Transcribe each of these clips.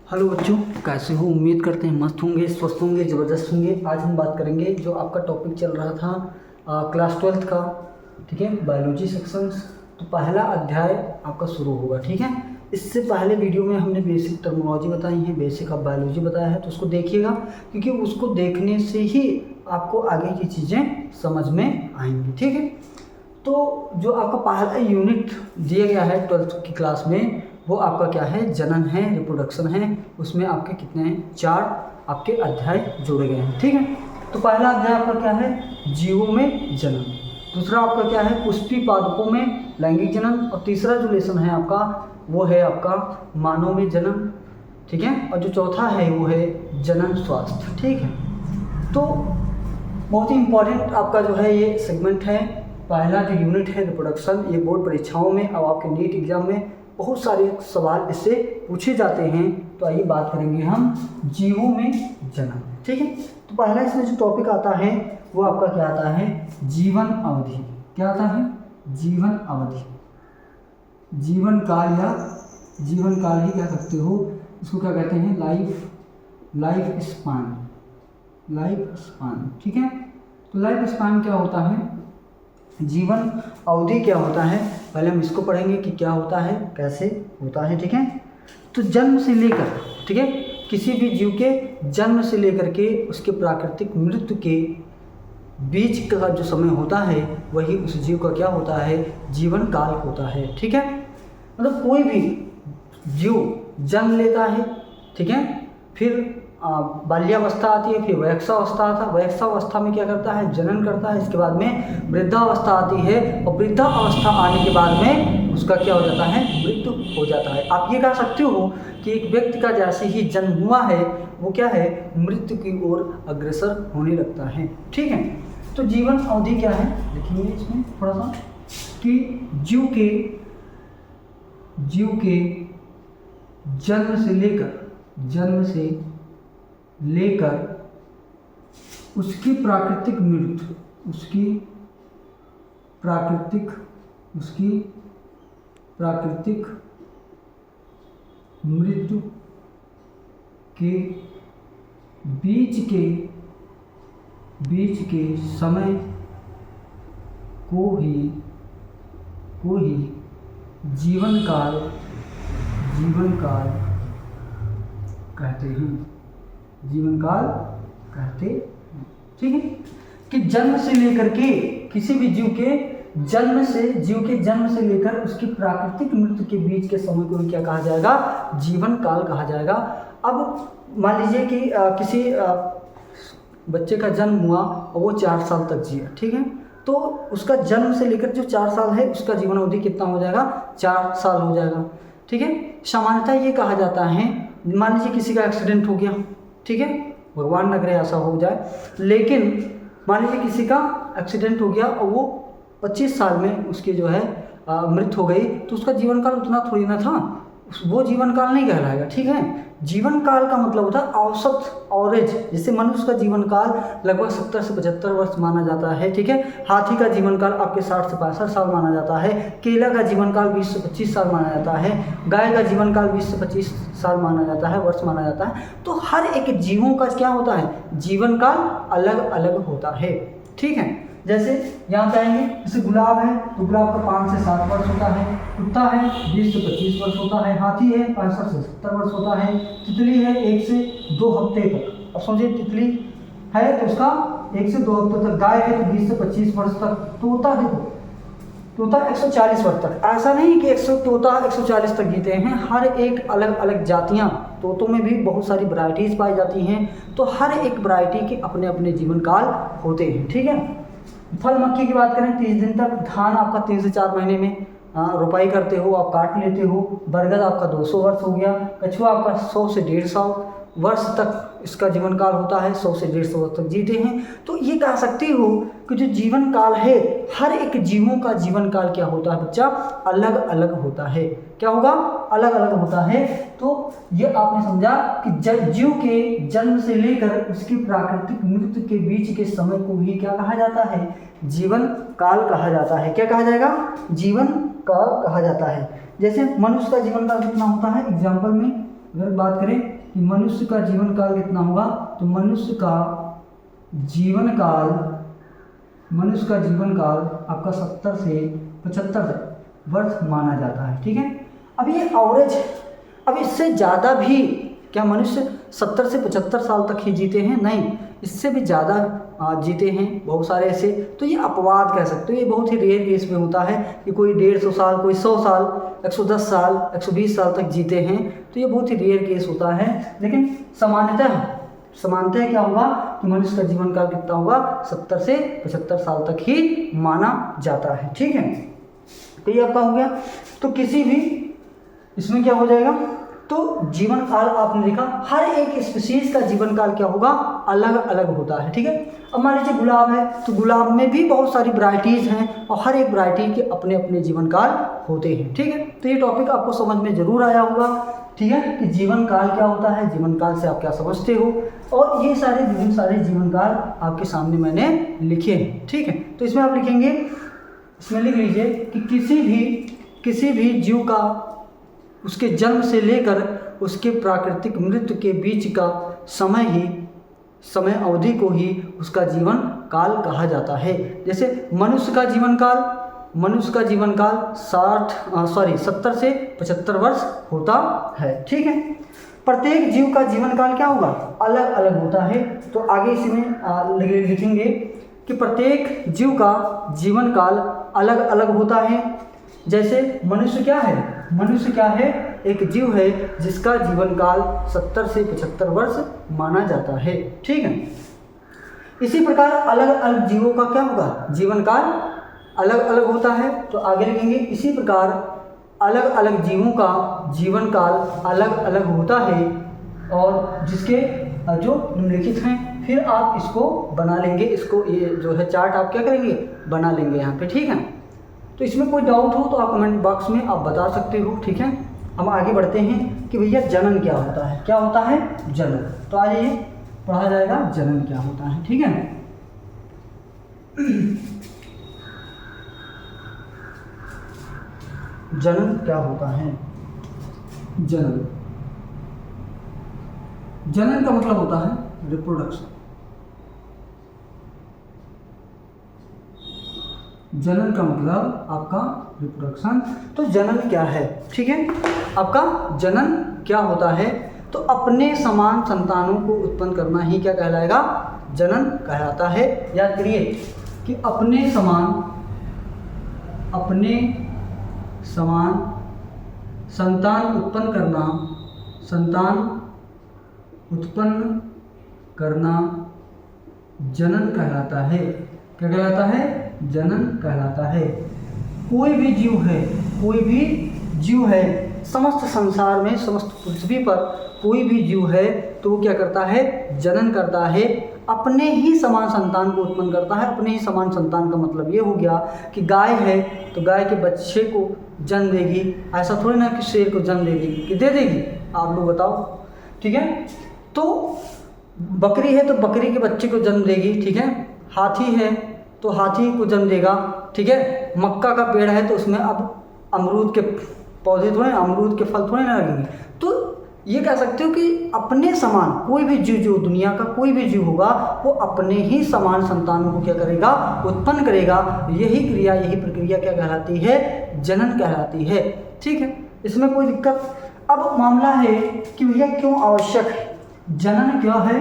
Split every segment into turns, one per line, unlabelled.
Hello बच्चों, कैसे हो? उम्मीद करते हैं मस्त होंगे, स्वस्थ होंगे, ज़बरदस्त होंगे। आज हम बात करेंगे जो आपका टॉपिक चल रहा था क्लास 12th का, ठीक है, बायोलॉजी सेक्शंस। तो पहला अध्याय आपका शुरू होगा, ठीक है। इससे पहले वीडियो में हमने बेसिक टर्मिनोलॉजी बताई है, बेसिक ऑफ बायोलॉजी बताया है, तो उसको देखिएगा, क्योंकि उसको देखने से ही आपको आगे की चीज़ें समझ में आएंगी, ठीक है। तो जो आपका पहला यूनिट दिया गया है 12th की क्लास में, वो आपका क्या है? जनन है, रिप्रोडक्शन है। उसमें आपके कितने हैं? 4 आपके अध्याय जोड़े गए हैं, ठीक है। तो पहला अध्याय आपका क्या है? जीवों में जनन। दूसरा आपका क्या है? पुष्पी पादपों में लैंगिक जनन। और तीसरा जो लेसन है आपका, वो है आपका मानव में जनन, ठीक है। और जो चौथा है वो है जनन स्वास्थ्य, ठीक है। तो बहुत ही इम्पॉर्टेंट आपका जो है ये सेगमेंट है। पहला जो यूनिट है रिप्रोडक्शन, ये बोर्ड परीक्षाओं में और आपके नीट एग्जाम में बहुत सारे सवाल इससे पूछे जाते हैं। तो आइए बात करेंगे हम जीवों में जनन, ठीक है। तो पहला इसमें जो टॉपिक आता है वो आपका क्या आता है? जीवन अवधि। क्या आता है? जीवन अवधि, जीवन काल, या जीवन काल ही कह सकते हो। इसको क्या कहते हैं? लाइफ स्पान, लाइफ स्पान, ठीक है। तो लाइफ स्पान क्या होता है? जीवन अवधि क्या होता है? पहले हम इसको पढ़ेंगे कि क्या होता है, कैसे होता है, ठीक है। तो जन्म से लेकर, ठीक है, किसी भी जीव के जन्म से लेकर के उसके प्राकृतिक मृत्यु के बीच का जो समय होता है, वही उस जीव का क्या होता है? जीवन काल होता है, ठीक है। मतलब कोई भी जीव जन्म लेता है, ठीक है, फिर बाल्यावस्था आती है, फिर वयस्सावस्था आता है। वयस्सावस्था में क्या करता है? जनन करता है। इसके बाद में वृद्धावस्था आती है, और वृद्धावस्था आने के बाद में उसका क्या हो जाता है? मृत्यु हो जाता है। आप ये कह सकते हो कि एक व्यक्ति का जैसे ही जन्म हुआ है, वो क्या है? मृत्यु की ओर अग्रसर होने लगता है, ठीक है। तो जीवन अवधि क्या है लिखेंगे इसमें थोड़ा सा, कि जीव के जन्म से लेकर उसकी प्राकृतिक मृत्यु, उसकी प्राकृतिक मृत्यु के बीच के समय को ही जीवन काल कहते हैं, जीवन काल कहते हैं, ठीक है। कि जन्म से लेकर के किसी भी जीव के जन्म से लेकर उसकी प्राकृतिक मृत्यु के बीच के समय को क्या कहा जाएगा? जीवन काल कहा जाएगा। अब मान लीजिए कि किसी बच्चे का जन्म हुआ और वो 4 साल तक जिया, ठीक है। तो उसका जन्म से लेकर जो 4 साल है, उसका जीवन अवधि कितना हो जाएगा? 4 साल हो जाएगा, ठीक है। सामान्यतः ये कहा जाता है, मान लीजिए किसी का एक्सीडेंट हो गया, ठीक है, भगवान न करे ऐसा हो जाए, लेकिन मान लीजिए किसी का एक्सीडेंट हो गया और वो 25 साल में उसकी जो है मृत्यु हो गई, तो उसका जीवन काल उतना थोड़ी ना था, वो जीवन काल नहीं कहलाएगा, ठीक है। जीवन काल का मतलब होता है औसत एवरेज। जैसे मनुष्य का जीवन काल लगभग 70 से 75 वर्ष माना जाता है, ठीक है। हाथी का जीवन काल आपके 60 से 65 साल माना जाता है। केला का जीवन काल 20 से 25 साल माना जाता है। गाय का जीवन काल 20 से 25 साल माना जाता है, वर्ष माना जाता है। तो हर एक जीवों का क्या होता है? जीवन काल अलग अलग होता है, ठीक है। जैसे यहाँ पे आएंगे, जैसे गुलाब है तो गुलाब का 5 से 7 वर्ष होता है। कुत्ता है 20 से 25 वर्ष होता है। हाथी है 65 से 70 वर्ष होता है। तितली है 1 से 2 हफ्ते तक। अब समझिए तितली है तो उसका 1 से 2 हफ्ते तक। गाय है तो 20 से 25 वर्ष तक। तोता देखो, तोता 140 वर्ष तक। ऐसा नहीं कि 140 तक जीते हैं। हर एक अलग अलग जातियाँ, तोतों में भी बहुत सारी वैरायटीज़ पाई जाती हैं। तो हर एक वैरायटी के अपने अपने जीवन काल होते हैं, ठीक है। फल मक्खी की बात करें 30 दिन तक। धान आपका 3 से 4 महीने में रोपाई करते हो, आप काट लेते हो। बरगद आपका 200 वर्ष हो गया। कछुआ आपका 100 से 150 वर्ष तक इसका जीवन काल होता है। 100 से 150 वर्ष तक जीते हैं। तो ये कह सकते हो कि जो जीवन काल है, हर एक जीवों का जीवन काल क्या होता है बच्चा? अलग अलग होता है। क्या होगा? अलग अलग होता है। तो ये आपने समझा कि जीव के जन्म से लेकर उसकी प्राकृतिक मृत्यु के बीच के समय को ही क्या कहा जाता है? जीवन काल कहा जाता है। क्या कहा जाएगा? जीवन काल कहा जाता है। जैसे मनुष्य का जीवन काल कितना होता है? एग्जाम्पल में अगर बात करें कि मनुष्य का जीवन काल कितना होगा, तो मनुष्य का जीवन काल आपका 70 से 75 वर्ष माना जाता है। ठीक है, अब ये एवरेज, अब इससे ज़्यादा भी क्या मनुष्य 70 से 75 साल तक ही जीते हैं? नहीं, इससे भी ज़्यादा जीते हैं बहुत सारे ऐसे। तो ये अपवाद कह सकते हो, ये बहुत ही रेयर केस में होता है कि कोई 150 साल, कोई 100 साल, 110 साल, 120 साल तक जीते हैं, तो ये बहुत ही रेयर केस होता है। लेकिन सामान्यतः क्या होगा कि मनुष्य का जीवन काल कितना होगा, 70 से 75 साल तक ही माना जाता है। ठीक है, तो ये आपका हो गया। तो किसी भी इसमें क्या हो जाएगा, तो जीवन काल आपने देखा हर एक स्पीशीज का जीवन काल क्या होगा, अलग अलग होता है। ठीक है, अब मान लीजिए गुलाब है, तो गुलाब में भी बहुत सारी वैरायटीज़ हैं और हर एक वैरायटी के अपने अपने जीवन काल होते हैं। ठीक है, तो ये टॉपिक आपको समझ में ज़रूर आया होगा। ठीक है, कि जीवन काल क्या होता है, जीवन काल से आप क्या समझते हो, और ये सारे विभिन्न सारे जीवन काल आपके सामने मैंने लिखे हैं। ठीक है, तो इसमें आप लिखेंगे, इसमें लिख लीजिए कि किसी भी जीव का उसके जन्म से लेकर उसके प्राकृतिक मृत्यु के बीच का समय अवधि को ही उसका जीवन काल कहा जाता है। जैसे मनुष्य का जीवन काल 70 से 75 वर्ष होता है। ठीक है, प्रत्येक जीव का जीवन काल क्या होगा, अलग अलग होता है। तो आगे इसमें लिखेंगे कि प्रत्येक जीव का जीवन काल अलग अलग होता है। जैसे मनुष्य क्या है, एक जीव है जिसका जीवन काल 70 से 75 वर्ष माना जाता है। ठीक है, इसी प्रकार अलग अलग जीवों का क्या होगा, जीवन काल अलग अलग होता है। तो आगे लिखेंगे, इसी प्रकार अलग अलग जीवों का जीवन काल अलग अलग होता है, और जिसके जो निम्नलिखित हैं, फिर आप इसको बना लेंगे, इसको ये जो है चार्ट आप क्या करेंगे, बना लेंगे यहाँ पे। ठीक है, तो इसमें कोई डाउट हो तो आप कमेंट बॉक्स में आप बता सकते हो। ठीक है, हम आगे बढ़ते हैं कि भैया जनन क्या होता है, जनन। तो आज ये पढ़ा जाएगा जनन क्या होता है। ठीक है, जनन क्या होता है, जनन का मतलब होता है रिप्रोडक्शन। जनन का मतलब आपका रिप्रोडक्शन। तो जनन क्या है, ठीक है, आपका जनन क्या होता है, तो अपने समान संतानों को उत्पन्न करना ही क्या कहलाएगा, जनन कहलाता है। याद करिए कि अपने समान संतान उत्पन्न करना जनन कहलाता है। क्या कहलाता है, जनन कहलाता है। कोई भी जीव है समस्त संसार में, समस्त पृथ्वी पर कोई भी जीव है तो वो क्या करता है, जनन करता है, अपने ही समान संतान को उत्पन्न करता है। अपने ही समान संतान का मतलब ये हो गया कि गाय है तो गाय के बच्चे को जन्म देगी, ऐसा थोड़ी ना कि शेर को जन्म देगी, कि दे देगी, आप लोग बताओ। ठीक है, तो बकरी है तो बकरी के बच्चे को जन्म देगी। ठीक है, हाथी है तो हाथी को जन्म देगा। ठीक है, मक्का का पेड़ है तो उसमें अब अमरूद के पौधे थोड़े, अमरूद के फल थोड़े ना लगेंगे। तो ये कह सकते हो कि अपने समान कोई भी जीव, जो दुनिया का कोई भी जीव होगा, वो अपने ही समान संतानों को क्या करेगा, उत्पन्न करेगा। यही क्रिया, यही प्रक्रिया क्या कहलाती है, जनन कहलाती है। ठीक है, इसमें कोई दिक्कत। अब मामला है कि भैया क्यों आवश्यक है, जनन क्या है,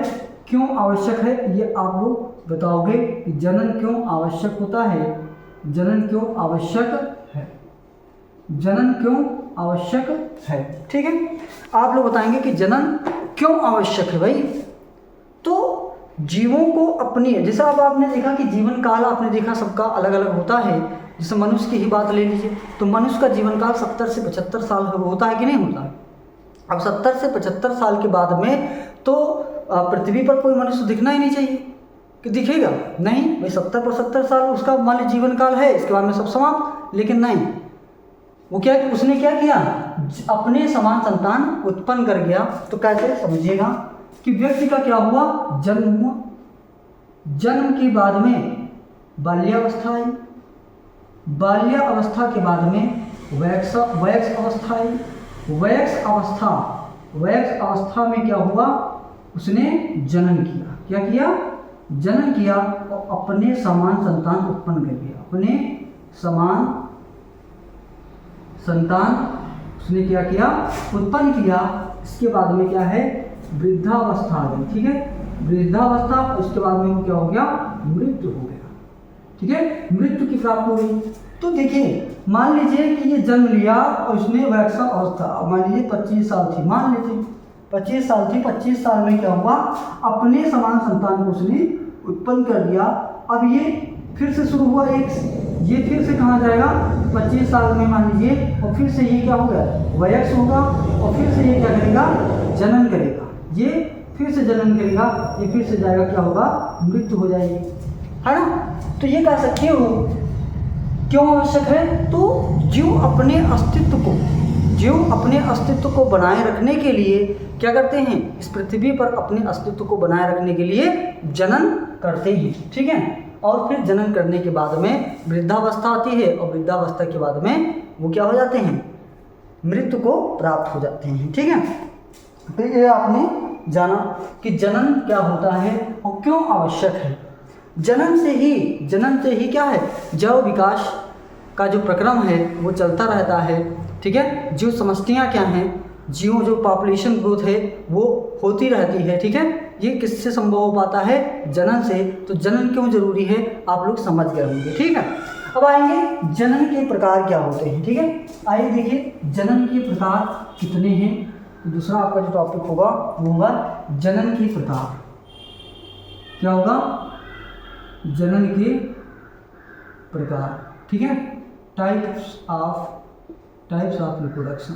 क्यों आवश्यक है, ये आप लोग बताओगे कि जनन क्यों आवश्यक होता है, जनन क्यों आवश्यक है, जनन क्यों आवश्यक है। ठीक है, आप लोग बताएंगे कि जनन क्यों आवश्यक है भाई। तो जीवों को अपनी, जैसा अब आपने देखा कि जीवन काल आपने देखा सबका अलग अलग होता है। जैसे मनुष्य की ही बात ले लीजिए, तो मनुष्य का जीवन काल 70 से 75 साल होता है कि नहीं होता है। अब 70 से 75 साल के बाद में तो पृथ्वी पर कोई मनुष्य दिखना ही नहीं चाहिए, कि दिखेगा नहीं भाई, 70-75 साल उसका मान लीजिए जीवन काल है, इसके बाद में सब समाप्त। लेकिन नहीं, वो क्या, उसने क्या किया, अपने समान संतान उत्पन्न कर गया। तो कैसे समझिएगा कि व्यक्ति का क्या हुआ, जन्म हुआ, जन्म के बाद में बाल्यावस्था आई, बाल्यावस्था के बाद में वयस्क अवस्था आई, वयस्क अवस्था वयस्क अवस्था में क्या हुआ, उसने जनन किया। क्या किया? जनन किया और अपने समान संतान उत्पन्न कर दिया। अपने समान संतान उसने क्या किया? उत्पन्न किया। इसके बाद में क्या है? वृद्धावस्था आ गई। ठीक है, वृद्धावस्था। उसके बाद में वो क्या हो गया? मृत्यु हो गया। ठीक है, मृत्यु की प्राप्ति हुई। तो देखिए, मान लीजिए कि ये जन्म लिया और उसने वयस्क अवस्था, मान लीजिए 25 साल थी, मान लीजिए 25 साल थी। 25 साल में क्या हुआ? अपने समान संतान को उसने उत्पन्न कर दिया। अब ये फिर से शुरू हुआ एक, ये फिर से कहाँ जाएगा? 25 साल में मान लीजिए, और फिर से ये क्या होगा? वयस्क होगा, और फिर से ये क्या करेगा? जनन करेगा। ये फिर से जनन करेगा, ये फिर से जाएगा, क्या होगा? मृत्यु हो जाएगी, है ना। तो ये कह सकते हो क्यों आवश्यक है? तो जीव अपने अस्तित्व को बनाए रखने के लिए क्या करते हैं? इस पृथ्वी पर अपने अस्तित्व को बनाए रखने के लिए जनन करते हैं। ठीक है, और फिर जनन करने के बाद में वृद्धावस्था आती है, और वृद्धावस्था के बाद में वो क्या हो जाते हैं? मृत्यु को प्राप्त हो जाते हैं। ठीक है, तो ये आपने जाना कि जनन क्या होता है और क्यों आवश्यक है। जनन से ही क्या है? जैव विकास का जो प्रक्रम है वो चलता रहता है। ठीक है, जो समष्टियाँ क्या हैं, जो पॉपुलेशन ग्रोथ है वो होती रहती है। ठीक है, ये किससे संभव हो पाता है? जनन से। तो जनन क्यों जरूरी है आप लोग समझ गए होंगे। ठीक है, अब आएंगे जनन के प्रकार क्या होते हैं। ठीक है, आइए देखिए जनन के प्रकार कितने हैं। तो दूसरा आपका जो टॉपिक होगा वो होगा जनन के प्रकार। क्या होगा? जनन के प्रकार। ठीक है, types of reproduction.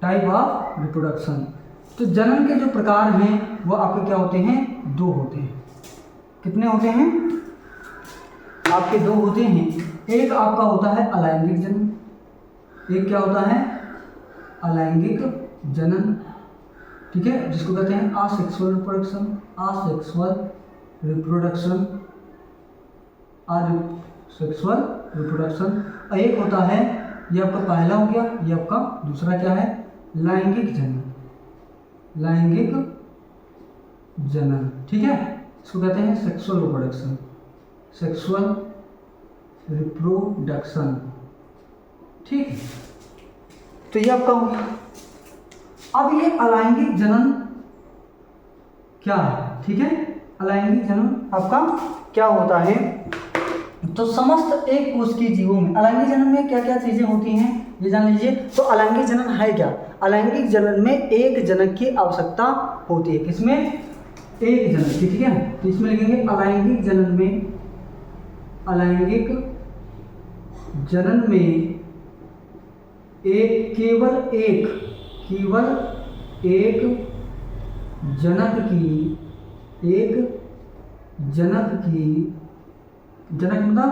Type of reproduction. तो जनन के जो प्रकार हैं वो आपके क्या होते हैं? 2 होते हैं। कितने होते हैं? आपके 2 होते हैं। एक आपका होता है अलैंगिक जनन, एक क्या होता है? अलैंगिक जनन। ठीक है, जिसको कहते हैं असेक्सुअल रिप्रोडक्शन। और एक होता है, ये आपका पहला हो गया, ये आपका दूसरा क्या है? लैंगिक जनन। ठीक है, इसको कहते हैं सेक्सुअल रिप्रोडक्शन। ठीक है, तो ये आपका हो गया। अब ये अलैंगिक जनन क्या है? ठीक है, अलैंगिक जनन आपका क्या होता है? तो समस्त एक कोष के जीवों में अलैंगिक जनन में क्या क्या चीज़ें होती हैं ये जान लीजिए। तो अलैंगिक जनन है क्या? अलैंगिक जनन में एक जनक की आवश्यकता होती है। किसमें? एक जनक की। ठीक है, तो इसमें लिखेंगे अलैंगिक जनन में केवल एक जनक की जनक मतलब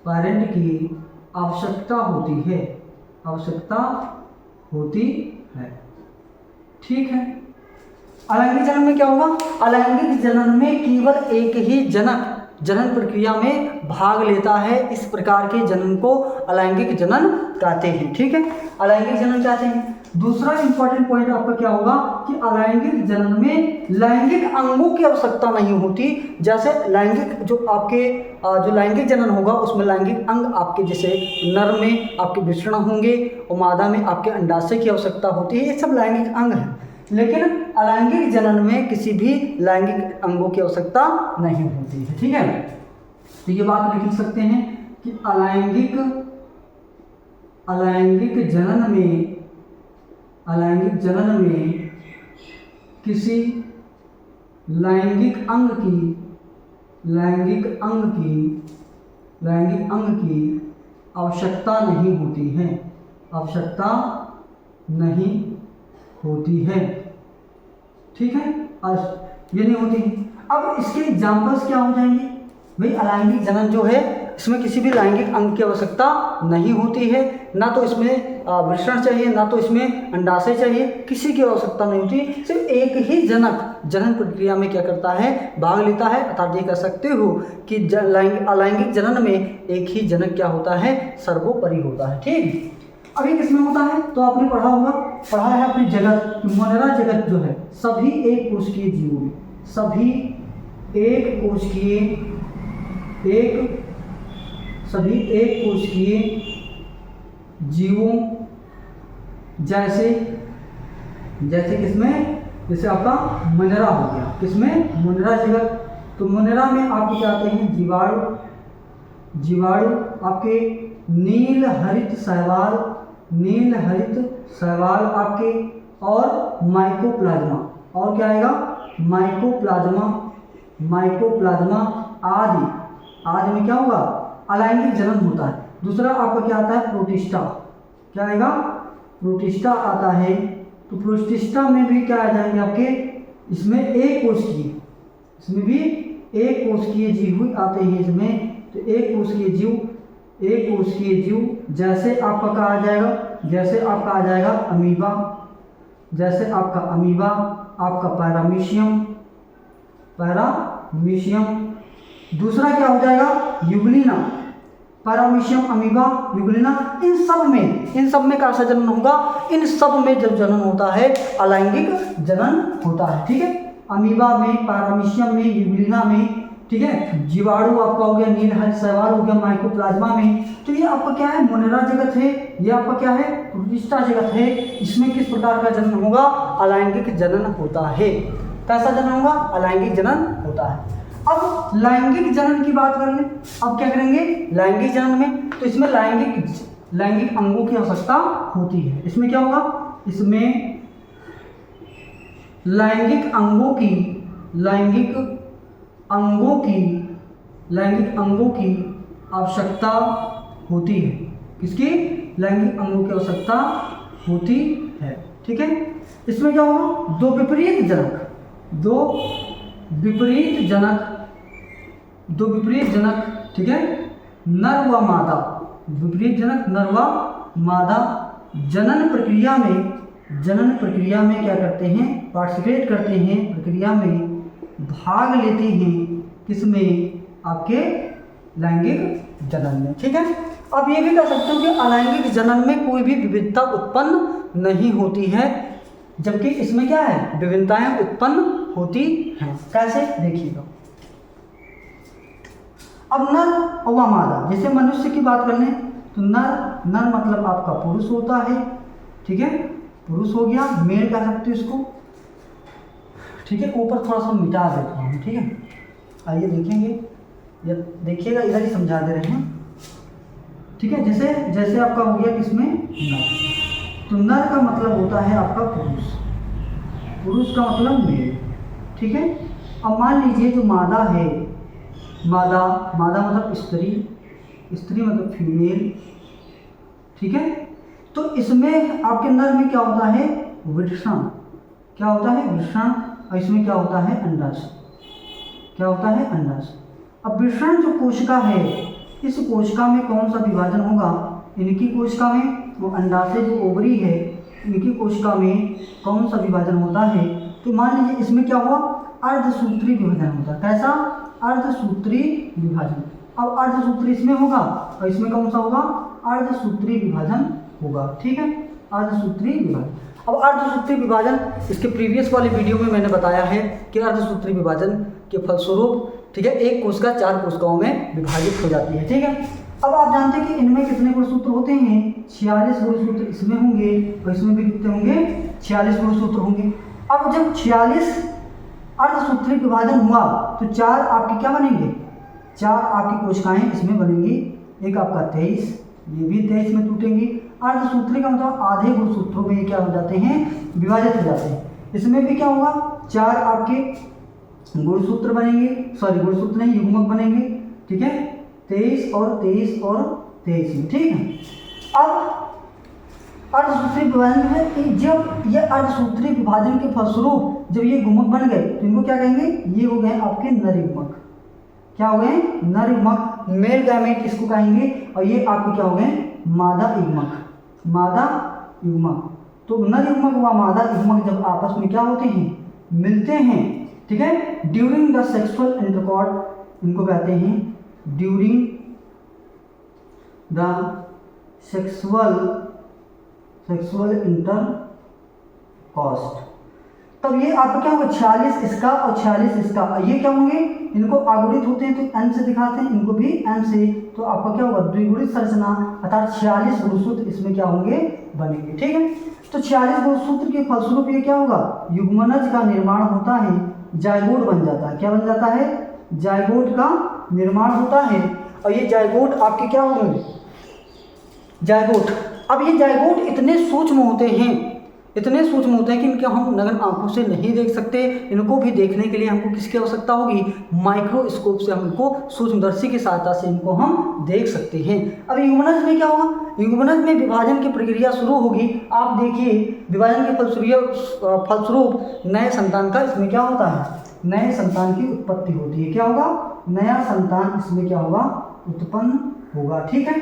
पेरेंट की आवश्यकता होती है। ठीक है, अलैंगिक जनन में क्या होगा? अलैंगिक जनन में केवल एक ही जनक जनन प्रक्रिया में भाग लेता है। इस प्रकार के जनन को अलैंगिक जनन कहते हैं। ठीक है, अलैंगिक जनन कहते हैं। दूसरा इंपॉर्टेंट पॉइंट आपका क्या होगा कि अलैंगिक जनन में लैंगिक अंगों की आवश्यकता नहीं होती। जैसे लैंगिक जो आपके जो लैंगिक जनन होगा उसमें लैंगिक अंग आपके जैसे नर में आपके वृषण होंगे और मादा में आपके अंडाशय की आवश्यकता होती है। ये सब लैंगिक अंग हैं, लेकिन अलैंगिक जनन में किसी भी लैंगिक अंगों की आवश्यकता नहीं होती है। ठीक है, तो ये बात लिख सकते हैं कि अलैंगिक जनन में किसी लैंगिक अंग की आवश्यकता नहीं होती है। ठीक है, ये नहीं होती। अब इसके एग्जाम्पल्स क्या हो जाएंगे भाई? अलैंगिक जनन जो है इसमें किसी भी लैंगिक अंग की आवश्यकता नहीं होती है, ना तो इसमें वृषण चाहिए, ना तो इसमें अंडाशय चाहिए, किसी की आवश्यकता नहीं होती। सिर्फ एक ही जनक जनन प्रक्रिया में क्या करता है, भाग लेता है। अर्थात ये कह सकते हो कि अलैंगिक जनन में एक ही जनक क्या होता है, सर्वोपरि होता है। ठीक, अभी किसमें होता है तो आपने पढ़ा है अपनी जगत, मोनेरा जगत जो है सभी एक कोशिकीय जीवों में, सभी एक कोशिकीय जीवों जैसे किसमें, जैसे आपका मोनेरा हो गया, किसमें, मोनेरा जगत। तो मोनेरा में आपके क्या आते हैं, जीवाणु आपके नील हरित शैवाल आपके, और माइकोप्लाज्मा, और क्या आएगा, माइकोप्लाज्मा आदि में क्या होगा, अलैंगिक जनन होता है। दूसरा आपका क्या आता है, प्रोटिस्टा, क्या आएगा, प्रोटिस्टा आता है। तो प्रोटिस्टा में भी क्या आ जाएंगे आपके, इसमें एक कोशिकीय जीव आते हैं इसमें। तो एक कोशिकीय जीव जैसे आपका क्या आ जाएगा, जैसे आपका आ जाएगा अमीबा, आपका पैरामीशियम। दूसरा क्या हो जाएगा, यूग्लिना, पैरामीशियम, अमीबा, यूग्लिना। इन सब में कैसा जनन होगा, इन सब में जब जनन होता है अलैंगिक जनन होता है। ठीक है, अमीबा में, पैरामीशियम में, यूग्लिना में। ठीक है, जीवाणु आपका हो गया, नील हरित शैवाल हो गया, माइकोप्लाज्मा में। तो ये आपका क्या है, मोनेरा जगत है, ये आपका क्या है, प्रोटिस्टा जगत है। इसमें किस प्रकार का जनन होगा, अलैंगिक जनन होता है। कैसा जनन होगा, अलैंगिक जनन होता है। अब लैंगिक जनन की बात कर लें, अब क्या करेंगे, लैंगिक जनन में तो इसमें लैंगिक अंगों की आवश्यकता होती है। इसमें क्या होगा, इसमें लैंगिक अंगों की आवश्यकता होती है। किसकी, लैंगिक अंगों की आवश्यकता होती है। ठीक है, इसमें क्या होगा, दो विपरीत जनक, ठीक है, नर व मादा, विपरीत जनक नर व मादा जनन प्रक्रिया में क्या करते हैं, पार्टिसिपेट करते हैं, प्रक्रिया में भाग लेते हैं। किसमें, आपके लैंगिक जनन में। ठीक है, अब ये भी कह सकते हो कि अलैंगिक जनन में कोई भी विविधता उत्पन्न नहीं होती है, जबकि इसमें क्या है, विभिन्नताएं उत्पन्न होती हैं। कैसे, देखिएगा। अब नर और मादा, जैसे मनुष्य की बात कर लें तो नर मतलब आपका पुरुष होता है। ठीक है, पुरुष हो गया, मेल कह सकते हो इसको। ठीक है, ऊपर थोड़ा सा मिटा देता हूँ। ठीक है, आइए देखेंगे, देखिएगा, इधर ही समझा दे रहे हैं। ठीक है, जैसे आपका हो गया किसमें, नर। तो नर का मतलब होता है आपका पुरुष का मतलब मेल। ठीक है, अब मान लीजिए जो मादा है, मादा मतलब स्त्री मतलब फीमेल। ठीक है, तो इसमें आपके नर में क्या होता है, वृषण, क्या होता है, वृषण। और इसमें क्या होता है, अंडाशय, क्या होता है, अंडाशय। अब वृषण जो कोशिका है, इस कोशिका में कौन सा विभाजन होगा, इनकी कोशिका में, वो अंडाशय जो ओवरी है, इनकी कोशिका में कौन सा विभाजन होता है। तो मान लीजिए इसमें क्या हुआ, अर्धसूत्री विभाजन होता है। कैसा, अर्धसूत्री विभाजन। अब अर्धसूत्री इसमें होगा और इसमें कौन सा होगा, अर्धसूत्री विभाजन होगा। ठीक है, अर्धसूत्री विभाजन। अब अर्धसूत्री विभाजन, इसके प्रीवियस वाली वीडियो में मैंने बताया है कि अर्धसूत्री विभाजन के फलस्वरूप, ठीक है, एक कोशिका 4 कोशिकाओं में विभाजित हो जाती है। ठीक है, अब आप जानते हैं कि इनमें कितने गुणसूत्र होते हैं, 46 गुणसूत्र इसमें होंगे और इसमें भी कितने होंगे, 46 गुणसूत्र होंगे। अब जब 46 अर्धसूत्री विभाजन हुआ तो 4 आपके क्या बनेंगे, 4 आपकी कोशिकाएं इसमें बनेंगी। एक आपका 23, ये भी 23 में टूटेंगी। अर्धसूत्री का मतलब आधे गुणसूत्रों में क्या हो जाते हैं, विभाजित हो जाते हैं। इसमें भी क्या होगा, 4 आपके गुणसूत्र बनेंगे, सॉरी गुणसूत्र नहीं, युग्मक बनेंगे। ठीक है, 23 और 23 और 23 में। ठीक है, अब अर्धसूत्री विभाजन में कि जब ये अर्धसूत्री विभाजन के फलस्वरूप जब ये गुमक बन गए तो इनको क्या कहेंगे, ये हो गए आपके नर युग्मक। क्या हो गए, नर युग्मक। मेल गैमेट इसको कहेंगे, और ये आपके क्या हो गए मादा युग्मक, मादा युग्मक। तो नर युग्मक व मादा युग्मक जब आपस में क्या होते हैं, मिलते हैं, ठीक है, ड्यूरिंग द सेक्सुअल इंटरकॉर्ड, इनको कहते हैं ड्यूरिंग द सेक्सुअल इंटरकॉर्ड, तब ये आपका क्या होगा 46 इसका और 46 इसका, ये क्या होंगे, इनको आगुणित होते हैं तो n से दिखाते हैं, इनको भी n से, तो आपका क्या होगा द्विगुणित संरचना, अर्थात 46 गुणसूत्र इसमें क्या होंगे बनेंगे, ठीक है। तो 46 गुणसूत्र के फलस्वरूप ये क्या होगा, युग्मनज का निर्माण होता है, जाइगोट बन जाता है, क्या बन जाता है, जाइगोट का निर्माण होता है, और ये जाइगोट आपके क्या होंगे, जाइगोट। अब ये जाइगोट इतने सूक्ष्म होते हैं, इतने सूक्ष्म होते हैं कि इनके हम नग्न आंखों से नहीं देख सकते, इनको भी देखने के लिए हमको किसकी आवश्यकता होगी, माइक्रोस्कोप से हम इनको सूक्ष्मदर्शी की सहायता से इनको हम देख सकते हैं। अब युग्मनज में क्या होगा, युग्मनज में विभाजन की प्रक्रिया शुरू होगी। आप देखिए विभाजन के फलस्वरूप नए संतान का इसमें क्या होता है, नए संतान की उत्पत्ति होती है, क्या होगा, नया संतान इसमें क्या होगा, उत्पन्न होगा, ठीक है।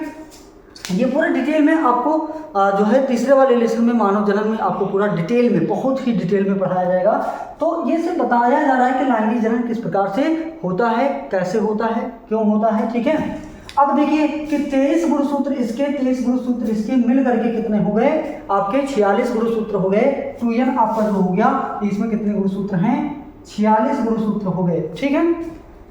ये पूरा डिटेल में आपको जो है तीसरे वाले लेसन में मानव जन्म में आपको पूरा डिटेल में, बहुत ही डिटेल में पढ़ाया जाएगा। तो ये से बताया जा रहा है कि लैंगिक जनन किस प्रकार से होता है, कैसे होता है, क्यों होता है, ठीक है। अब देखिए कि 23 गुणसूत्र इसके, 23 गुणसूत्र इसके मिल करके कितने हो गए, आपके 46 गुणसूत्र हो गए। 2n आपका जो हो गया, इसमें कितने गुणसूत्र हैं, 46 गुणसूत्र हो गए, ठीक है।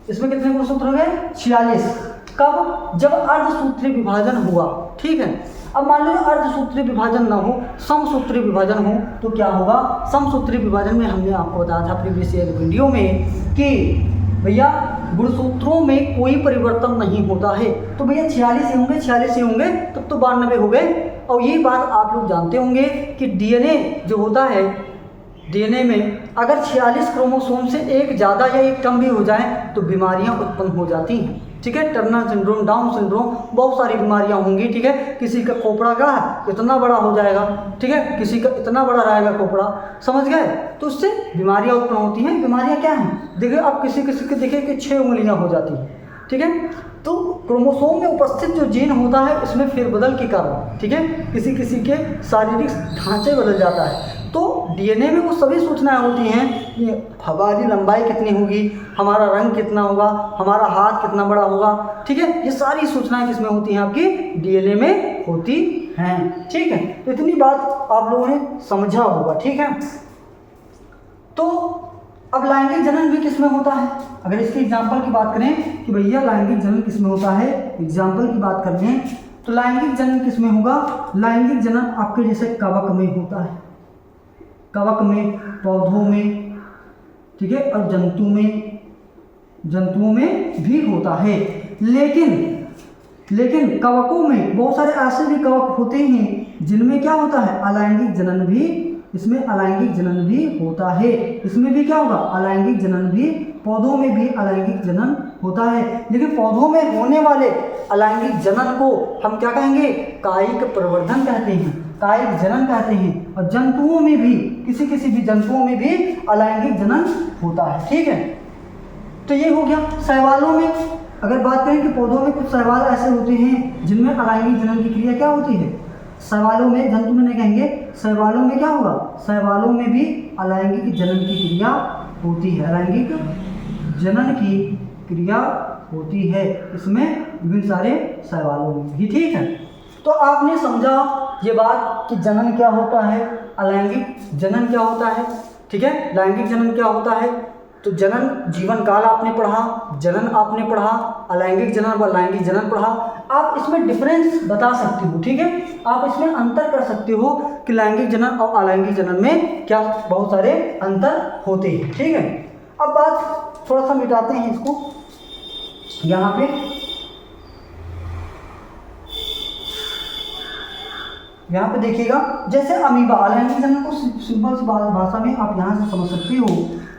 इसमें कितने गुणसूत्र हो गए, 46। कब, जब अर्धसूत्री विभाजन हुआ, ठीक है। अब मान लो अर्धसूत्री विभाजन ना हो, समसूत्री विभाजन हो, तो क्या होगा, समसूत्री विभाजन में हमने आपको बताया था प्रीवियस वीडियो में कि भैया गुणसूत्रों में कोई परिवर्तन नहीं होता है, तो भैया 46 ही होंगे, 46 ही होंगे, तब तो 92 हो गए। और ये बात आप लोग जानते होंगे कि डीएनए जो होता है, डीएनए में अगर 46 क्रोमोसोम से एक ज़्यादा या एक कम भी हो जाए तो बीमारियां उत्पन्न हो जाती हैं, ठीक है। टर्नर सिंड्रोम, डाउन सिंड्रोम, बहुत सारी बीमारियां होंगी, ठीक है। किसी का खोपड़ा का इतना बड़ा हो जाएगा, ठीक है, किसी का इतना बड़ा रहेगा खोपड़ा, समझ गए, तो उससे बीमारियां उत्पन्न होती हैं। बीमारियां क्या हैं, देखिए आप किसी किसी के देखिए कि 6 उंगलियां हो जाती हैं, ठीक है। तो क्रोमोसोम में उपस्थित जो जीन होता है इसमें फेरबदल के कारण, ठीक है, किसी किसी के शारीरिक ढांचे बदल जाता है। तो डीएनए में वो सभी सूचनाएं होती हैं कि हमारी लंबाई कितनी होगी, हमारा रंग कितना होगा, हमारा हाथ कितना बड़ा होगा, ठीक है। ये सारी सूचनाएं किसमें होती हैं, आपकी डीएनए में होती हैं, ठीक है। तो इतनी बात आप लोगों ने समझा होगा, ठीक है। तो अब लैंगिक जनन भी किसमें होता है, अगर इसके एग्जाम्पल की बात करें कि भैया लैंगिक जनन किसमें होता है, एग्जाम्पल की बात करते हैं तो लैंगिक जनन किसमें होगा, लैंगिक जनन आपके जैसे कवक में होता है, कवक में, पौधों में, ठीक है, और जंतुओं में भी होता है। लेकिन कवकों में बहुत सारे ऐसे भी कवक होते हैं जिनमें क्या होता है, अलैंगिक जनन भी, इसमें अलैंगिक जनन भी होता है। इसमें भी क्या होगा, अलैंगिक जनन भी, पौधों में भी अलैंगिक जनन होता है। लेकिन पौधों में होने वाले अलैंगिक जनन को हम क्या कहेंगे, कायिक प्रवर्धन कहते हैं, कायिक जनन कहते हैं। और जंतुओं में भी, किसी किसी भी जंतुओं में भी अलैंगिक जनन होता है, ठीक है। तो ये हो गया। शैवालों में अगर बात करें कि पौधों में कुछ शैवाल ऐसे होते हैं जिनमें अलैंगिक जनन की क्रिया क्या होती है, शैवालों में, जंतु में नहीं कहेंगे, शैवालों में क्या होगा, शैवालों में भी अलैंगिक जनन की क्रिया होती है, अलैंगिक जनन की क्रिया होती है इसमें विभिन्न सारे शैवालों में भी, ठीक है। तो आपने समझा ये बात कि जनन क्या होता है, अलैंगिक जनन क्या होता है, ठीक है, लैंगिक जनन क्या होता है। तो जनन जीवन काल आपने पढ़ा, जनन आपने पढ़ा, अलैंगिक जनन व लैंगिक जनन पढ़ा। आप इसमें डिफरेंस बता सकते हो, ठीक है, आप इसमें अंतर कर सकते हो कि लैंगिक जनन और अलैंगिक जनन में क्या बहुत सारे अंतर होते हैं, ठीक है। अब बात थोड़ा सा मिटाते हैं इसको, यहाँ पे देखिएगा, जैसे अमीबा, अलैंगिक जनन को सिंपल सी भाषा में आप यहाँ से समझ सकते हो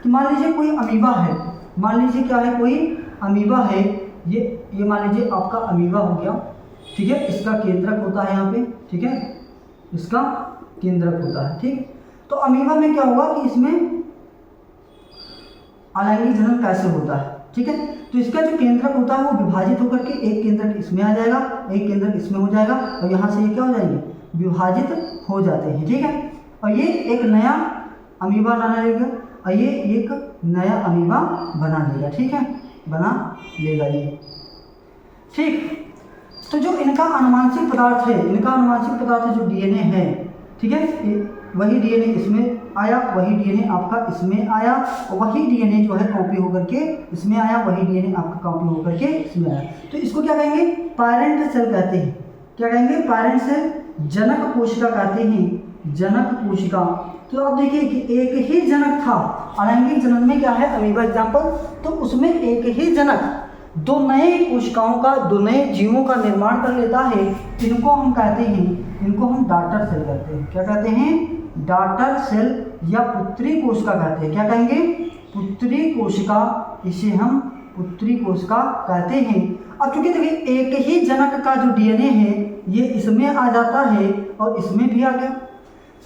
कि मान लीजिए कोई अमीबा है, मान लीजिए क्या है, कोई अमीबा है, ये मान लीजिए आपका अमीबा हो गया, ठीक है, इसका केंद्रक होता है यहाँ पे, ठीक है, इसका केंद्रक होता है, ठीक। तो अमीबा में क्या होगा कि इसमें अलैंगिक जनन कैसे होता है, ठीक है। तो इसका जो केंद्रक होता है वो विभाजित होकर के एक केंद्रक इसमें आ जाएगा, एक केंद्रक इसमें हो जाएगा, और यहाँ से ये क्या हो जाएंगे, विभाजित हो जाते हैं, ठीक है। और ये एक नया अमीबा बना लेगा, और ये एक नया अमीबा बना लेगा, ठीक है, बना लेगा ये, ठीक। तो जो इनका अनुवांशिक पदार्थ है, इनका अनुवांशिक पदार्थ जो डीएनए है, ठीक है, वही डीएनए इसमें आया, वही डीएनए आपका इसमें आया, और वही डीएनए जो है कॉपी होकर के इसमें आया, वही डीएनए आपका कॉपी होकर के इसमें आया। तो इसको क्या कहेंगे, पैरेंट सेल कहते हैं। क्या कहेंगे, पैरेंट सेल, जनक कोशिका कहते हैं, जनक कोशिका। तो अब देखिए कि एक ही जनक था, अलैंगिक जनन में क्या है, अमीबा एग्जाम्पल, तो उसमें एक ही जनक दो नए कोशिकाओं का, दो नए जीवों का निर्माण कर लेता है। इनको हम कहते हैं, इनको हम डॉटर सेल कहते हैं। क्या कहते हैं, डॉटर सेल या पुत्री कोशिका कहते हैं। क्या कहेंगे, पुत्री कोशिका, इसे हम पुत्री कोशिका कहते हैं। अब चूंकि देखिए एक ही जनक का जो डीएनए है ये इसमें आ जाता है और इसमें भी आ गया,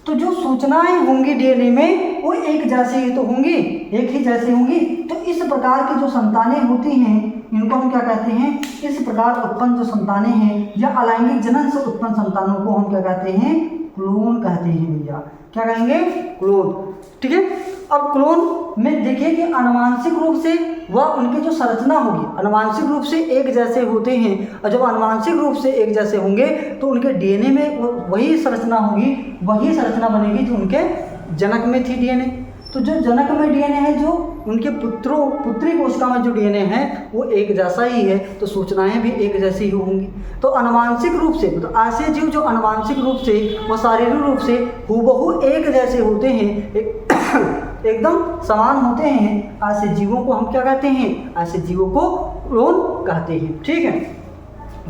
तो जो सूचनाएं होंगी डीएनए में वो एक जैसे ही तो होंगी, एक ही जैसे होंगी। तो इस प्रकार की जो संतानें होती हैं इनको हम क्या कहते हैं, इस प्रकार उत्पन्न जो संतानें हैं या अलैंगिक जनन से उत्पन्न संतानों को हम क्या कहते हैं, क्लोन कहते हैं भैया। क्या कहेंगे, क्लोन, ठीक है। अब क्लोन में देखिए कि आनुवांशिक रूप से वह उनकी जो संरचना होगी आनुवांशिक रूप से एक जैसे होते हैं, और जब आनुवांशिक रूप से एक जैसे होंगे तो उनके डीएनए में वही संरचना होगी, वही संरचना बनेगी जो उनके जनक में थी डीएनए। तो जो जनक में डीएनए है, जो उनके पुत्री कोशिका में जो डीएनए है वो एक जैसा ही है, तो सूचनाएं भी एक जैसी ही होंगी। तो आनुवांशिक रूप से, तो ऐसे जीव जो आनुवांशिक रूप से व शारीरिक रूप से हूबहू एक जैसे होते हैं, एकदम समान होते हैं, ऐसे जीवों को हम क्या कहते हैं, ऐसे जीवों को क्लोन कहते हैं, ठीक है।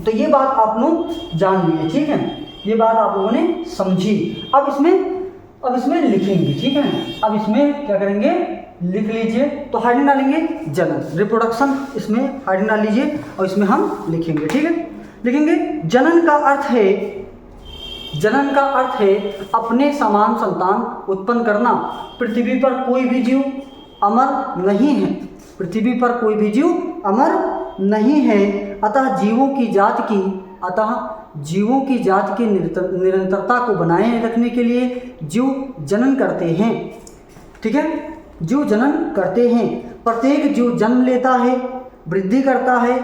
तो ये बात आप लोग जान लिए, ठीक है, ये बात आप लोगों ने समझी। अब इसमें लिखेंगे, ठीक है। अब इसमें क्या करेंगे, लिख लीजिए। तो हेडिंग डालेंगे जनन, रिप्रोडक्शन, इसमें हेडिंग डाल लीजिए और इसमें हम लिखेंगे, ठीक है। लिखेंगे जनन का अर्थ है, जनन का अर्थ है अपने समान संतान उत्पन्न करना। पृथ्वी पर कोई भी जीव अमर नहीं है, पृथ्वी पर कोई भी जीव अमर नहीं है, अतः जीवों की जात की निरंतरता को बनाए रखने के लिए जीव जनन करते हैं, ठीक है, जीव जनन करते हैं। प्रत्येक जीव जन्म लेता है, वृद्धि करता है,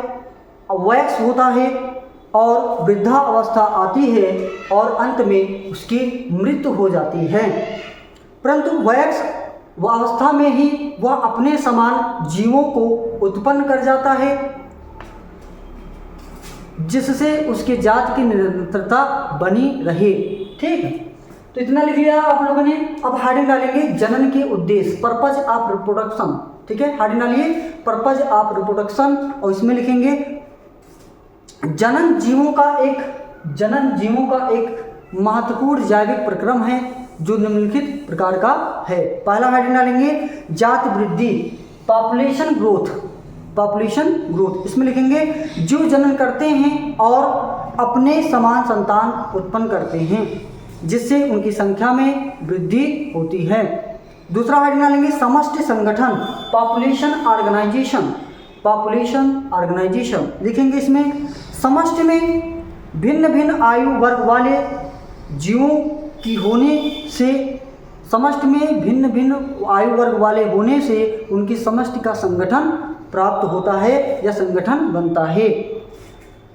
वैक्स होता है और वृद्धा अवस्था आती है और अंत में उसकी मृत्यु हो जाती है। परंतु वैक्स वह अवस्था में ही वह अपने समान जीवों को उत्पन्न कर जाता है, जिससे उसके जात की निरंतरता बनी रहे, ठीक है। तो इतना लिख लिया आप लोगों ने। अब हेडिंग डालेंगे जनन के उद्देश्य, पर्पज ऑफ रिप्रोडक्शन, ठीक है। हेडिंग डालिए पर्पज ऑफ रिप्रोडक्शन और इसमें लिखेंगे जनन जीवों का एक महत्वपूर्ण जैविक प्रक्रम है जो निम्नलिखित प्रकार का है। पहला हेडिंग डालेंगे जात वृद्धि, पॉपुलेशन ग्रोथ, इसमें लिखेंगे जीव जनन करते हैं और अपने समान संतान उत्पन्न करते हैं, जिससे उनकी संख्या में वृद्धि होती है। दूसरा हेडिंग डालेंगे समष्टि संगठन, पॉपुलेशन ऑर्गेनाइजेशन, लिखेंगे इसमें समष्टि में भिन्न भिन्न आयु वर्ग वाले जीवों की होने से, समष्टि में भिन्न भिन्न आयु वर्ग वाले होने से उनकी समष्टि का संगठन प्राप्त होता है या संगठन बनता है।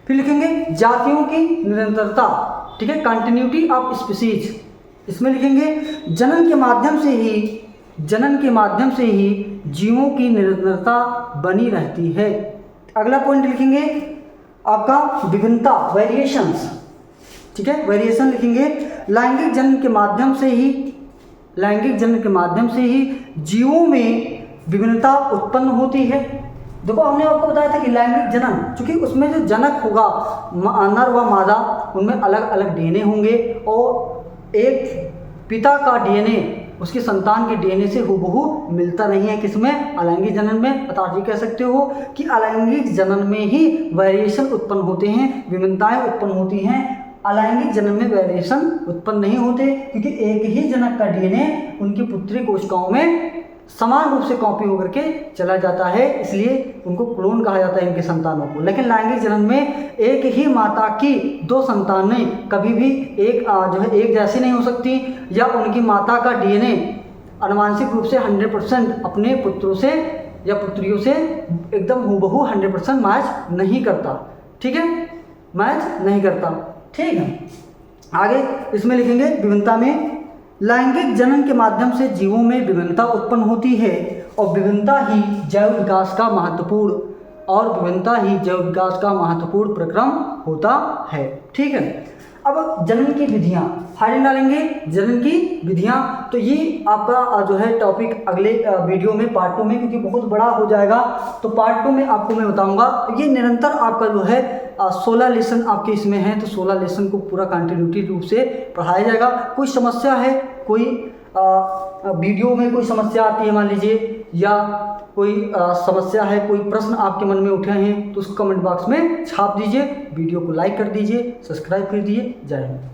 फिर लिखेंगे जातियों की निरंतरता, ठीक है, कंटिन्यूटी ऑफ स्पीसीज, इसमें लिखेंगे जनन के माध्यम से ही जीवों की निरंतरता बनी रहती है। अगला पॉइंट लिखेंगे आपका विभिन्नता, वेरिएशंस, ठीक है, वेरिएशन लिखेंगे लैंगिक जनन के माध्यम से ही जीवों में विभिन्नता उत्पन्न होती है। देखो हमने आपको बताया था कि लैंगिक जनन, चूंकि उसमें जो जनक होगा नर व मादा, उनमें अलग अलग डीएनए होंगे और एक पिता का डीएनए उसकी संतान के डीएनए से हूबहू मिलता नहीं है, किसमें, अलैंगिक जनन में। अर्थात ये कह सकते हो कि अलैंगिक जनन में ही वेरिएशन उत्पन्न होते हैं, विभिन्नताएं उत्पन्न होती हैं। अलैंगिक जनन में वेरिएशन उत्पन्न नहीं होते, क्योंकि एक ही जनक का डीएनए उनकी पुत्री कोशिकाओं में समान रूप से कॉपी होकर के चला जाता है, इसलिए उनको क्लोन कहा जाता है इनके संतानों को। लेकिन लैंगिक जनन में एक ही माता की 2 संतानें कभी भी एक जो है एक जैसी नहीं हो सकती, या उनकी माता का डीएनए आनुवांशिक रूप से 100% अपने पुत्रों से या पुत्रियों से एकदम हूबहू 100% मैच नहीं करता। ठीक है, मैच नहीं करता। ठीक है, आगे इसमें लिखेंगे विभिन्नता में लैंगिक जनन के माध्यम से जीवों में विभिन्नता उत्पन्न होती है और विभिन्नता ही जैव विकास का महत्वपूर्ण प्रक्रम होता है। ठीक है, अब जनन की विधियाँ हेडिंग डालेंगे, जनन की विधियाँ। तो ये आपका जो है टॉपिक अगले वीडियो में पार्ट 2 में, क्योंकि बहुत बड़ा हो जाएगा, तो पार्ट 2 में आपको मैं बताऊंगा। ये निरंतर आपका जो है 16 लेसन आपके इसमें हैं, तो 16 लेसन को पूरा कंटिन्यूटी रूप से पढ़ाया जाएगा। कोई समस्या है, कोई वीडियो में कोई समस्या आती है मान लीजिए, या कोई समस्या है, कोई प्रश्न आपके मन में उठे हैं, तो उसको कमेंट बॉक्स में छाप दीजिए, वीडियो को लाइक कर दीजिए, सब्सक्राइब कर दीजिए। जय हिंद।